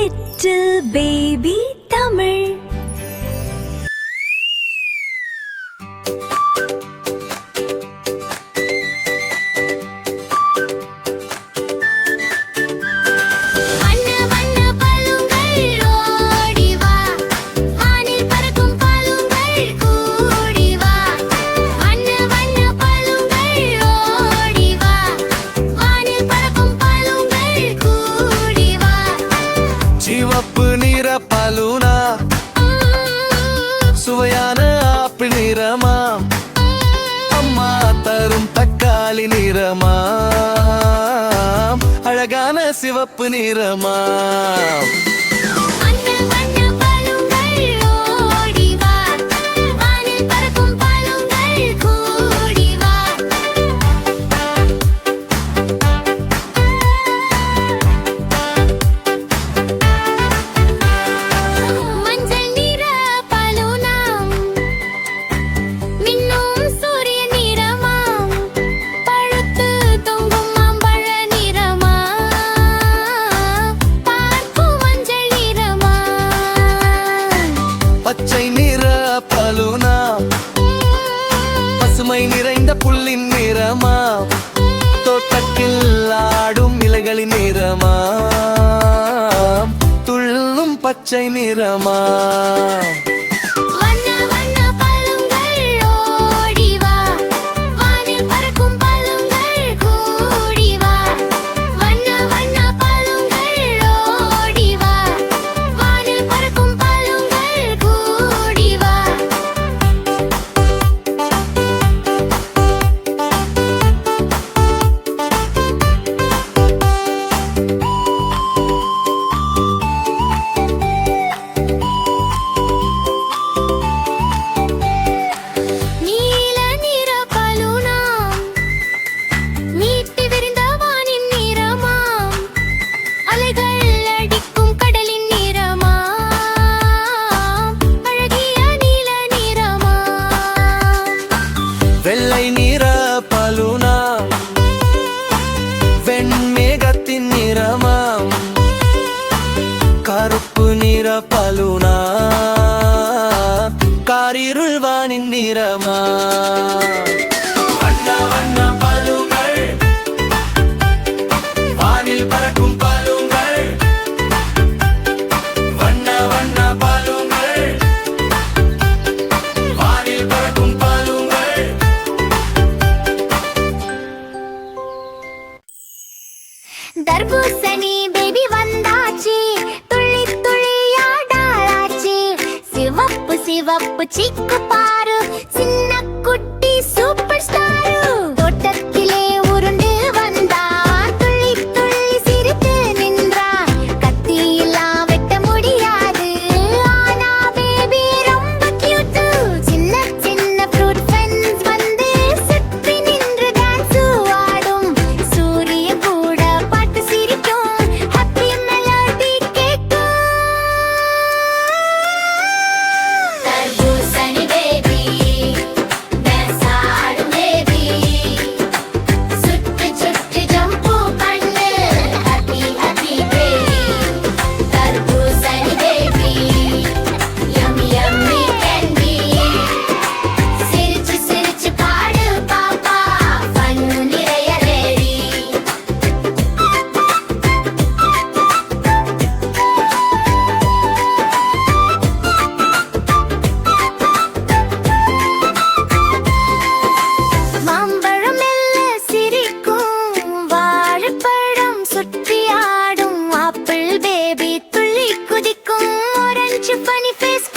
Little Baby Tamil. சிவப்பு நிற பலூனா சுவையான ஆப்பிள் நிறமா அம்மா தரும் தக்காளி நிறமா அழகான சிவப்பு நிறமா பச்சை நிற பலூனா பசுமை நிறைந்த புல்லின் நிறமா தோட்டத்தில் ஆடும் இலைகளின் நிறமா துள்ளும் பச்சை நிறமா வெள்ளை நிற பலூனா வெண்மேகத்தின் நிறமா கருப்பு நிற பலூனா காரிருள் வானின் நிறமா வண்ண வண்ண பலூன்கள் வானில் பறக்கும் பலூன்கள் வண்ண வண்ண பலூன்கள் வானில் பறக்கும் பலூன்கள் தர்பூசணி பேபி வந்தாச்சு துள்ளி துள்ளி ஆடாளாச்சு சிவப்பு சிவப்பு சிக்கு பாரு சின்ன குட்டி சூப்பர் ஸ்டாரு தோட்டத்திலே உருண்டு வந்தா துள்ளி துள்ளி சிரித்து நின்றா கத்தியெல்லாம் வெட்ட முடியாது ஆனா பேபி ரொம்ப கியூட் சின்ன சின்ன ஃப்ரூட் ஃப்ரெண்ட்ஸ் வந்து சுற்றி நின்று டான்ஸ் ஆடும் சூரிய கூட பாட்டு சிரிக்கும் ஹாப்பி மெலடி கேட்கும் தர்பூசணி பேபி டான்ஸ் ஆடும் பேபி சுற்றி சுற்றி ஜம்ப் பண்ணு ஹாப்பி ஹாப்பி பேபி தர்பூசணி பேபி யம்மி யம்மி கேண்டி சிரிச்சு சிரிச்சு பாடு பாப்பா பண்ணு நிறைய ரெடி மாம்பழம் மெல்ல சிரிக்கும் வாழைப்பழம் சுற்றி ஆடும் ஆப்பிள் பேபி துள்ளி குதிக்கும் ஆரஞ்சு ஃபனி ஃபேஸ்